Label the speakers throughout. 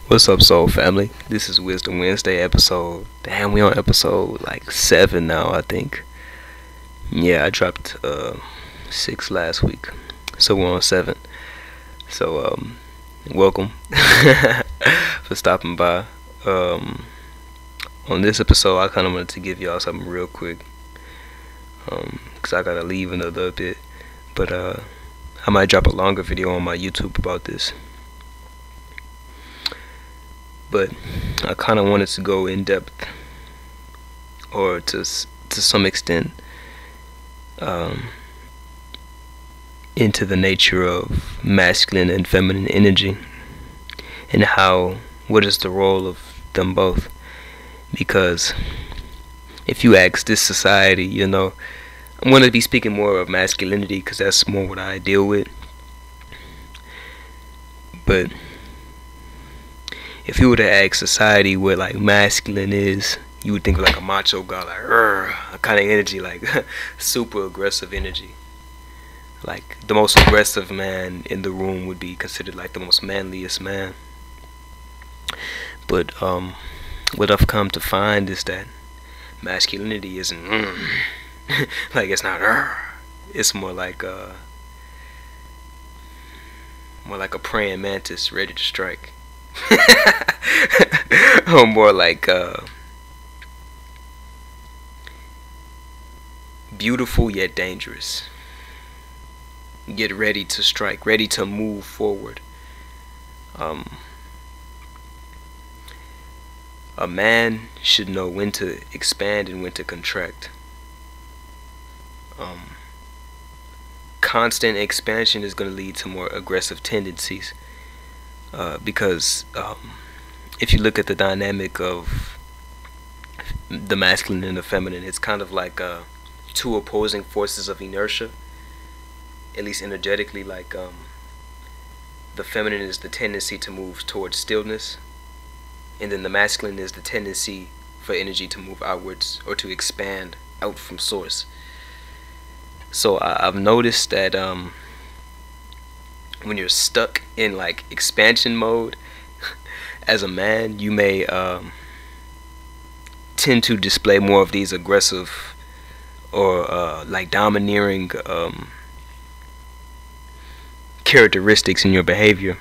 Speaker 1: What's up, Soul Family? This is Wisdom Wednesday episode. Damn, we on episode like 7 now, I think. Yeah, I dropped 6 last week, so we're on 7. So welcome for stopping by. On this episode, I kind of wanted to give y'all something real quick, cause I gotta leave in a little bit. But I might drop a longer video on my YouTube about this. But I kind of wanted to go in depth, or to some extent, into the nature of masculine and feminine energy, and what is the role of them both. Because if you ask this society, I'm going to be speaking more of masculinity because that's more what I deal with. But if you were to ask society what like masculine is, you would think of like a macho guy, like a kind of energy, like super aggressive energy. Like the most aggressive man in the room would be considered like the most manliest man. But what I've come to find is that masculinity isn't like it's not it's more like a praying mantis ready to strike. Or more like beautiful yet dangerous. Get ready to strike, ready to move forward. A man should know when to expand and when to contract. Constant expansion is going to lead to more aggressive tendencies. Because if you look at the dynamic of the masculine and the feminine, it's kind of like two opposing forces of inertia, at least energetically. Like the feminine is the tendency to move towards stillness, and then the masculine is the tendency for energy to move outwards or to expand out from source. So I've noticed that when you're stuck in like expansion mode as a man, you may tend to display more of these aggressive or like domineering characteristics in your behavior.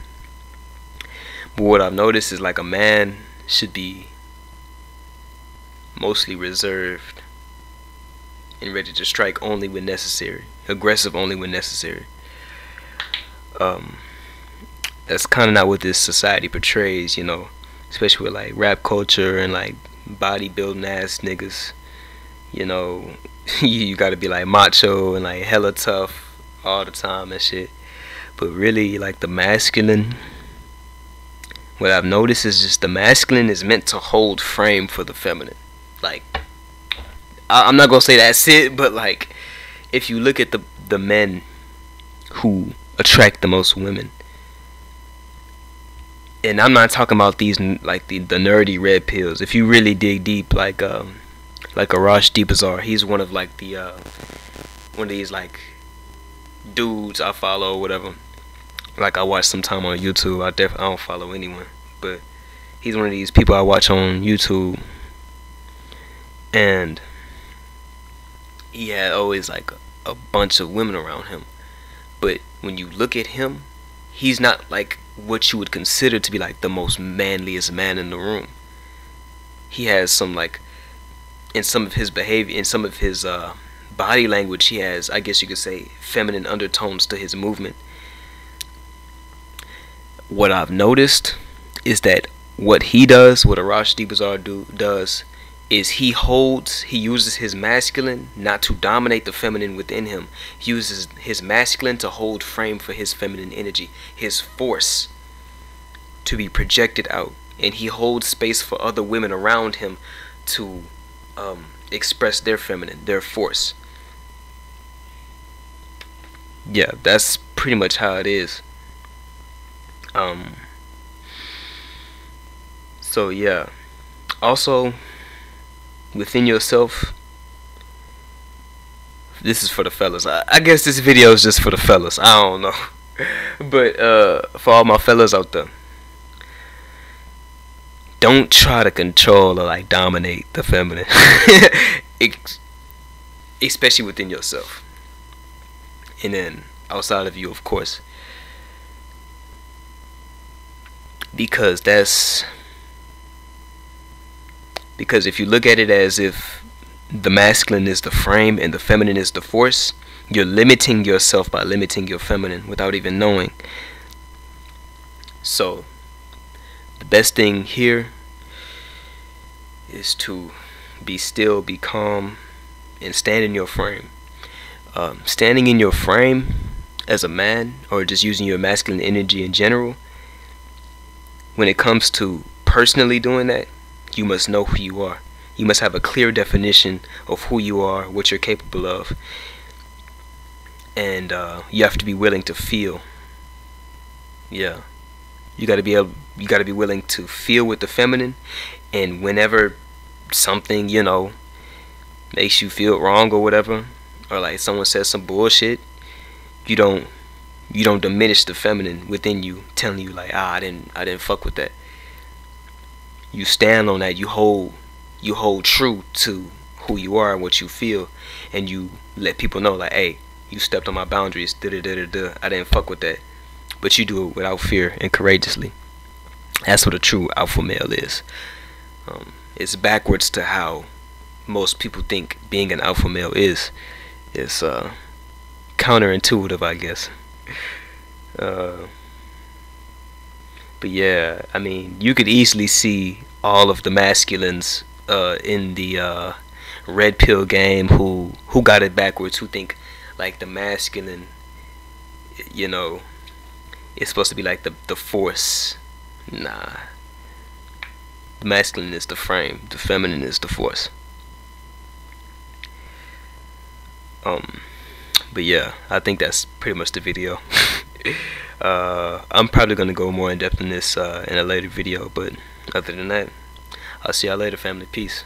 Speaker 1: But what I've noticed is like a man should be mostly reserved and ready to strike only when necessary, aggressive only when necessary. That's kind of not what this society portrays, especially with like rap culture and like bodybuilding ass niggas. You gotta be like macho and like hella tough all the time and shit. But really, like the masculine, what I've noticed is just the masculine is meant to hold frame for the feminine. Like, I'm not gonna say that's it, but like, if you look at the men who attract the most women, and I'm not talking about these like the nerdy red pills. If you really dig deep, like Arash Deepazar, he's one of like the one of these like dudes I follow or whatever. Like I watch sometime on YouTube. I don't follow anyone, but he's one of these people I watch on YouTube, and he had always like a bunch of women around him. But when you look at him, he's not like what you would consider to be like the most manliest man in the room. He has some like, in some of his behavior, in some of his body language, he has, I guess you could say, feminine undertones to his movement. What I've noticed is that what he does, what Arash Deepazar does, is he uses his masculine not to dominate the feminine within him. He uses his masculine to hold frame for his feminine energy, his force to be projected out, and he holds space for other women around him to express their feminine, their force. Yeah, that's pretty much how it is. So yeah, also within yourself, this is for the fellas. I guess this video is just for the fellas. I don't know. But for all my fellas out there, don't try to control or like dominate the feminine, especially within yourself, and then outside of you, of course, because if you look at it as if the masculine is the frame and the feminine is the force, you're limiting yourself by limiting your feminine without even knowing. So the best thing here is to be still, be calm, and stand in your frame. Standing in your frame as a man, or just using your masculine energy in general, when it comes to personally doing that, you must know who you are. You must have a clear definition of who you are, what you're capable of, and you have to be willing to feel. Yeah, you got to be willing to feel with the feminine, and whenever something, makes you feel wrong or whatever, or like someone says some bullshit, you don't diminish the feminine within you, telling you like, I didn't fuck with that. You stand on that. You hold true to who you are and what you feel, and you let people know like, hey, you stepped on my boundaries. I didn't fuck with that. But you do it without fear and courageously. That's what a true alpha male is. It's backwards to how most people think being an alpha male is. It's counterintuitive, I guess. But yeah, I mean, you could easily see all of the masculines in the red pill game who got it backwards, who think like the masculine, it's supposed to be like the force. Nah. The masculine is the frame, the feminine is the force. But yeah, I think that's pretty much the video. I'm probably gonna go more in depth in this in a later video, but other than that, I'll see y'all later, family. Peace.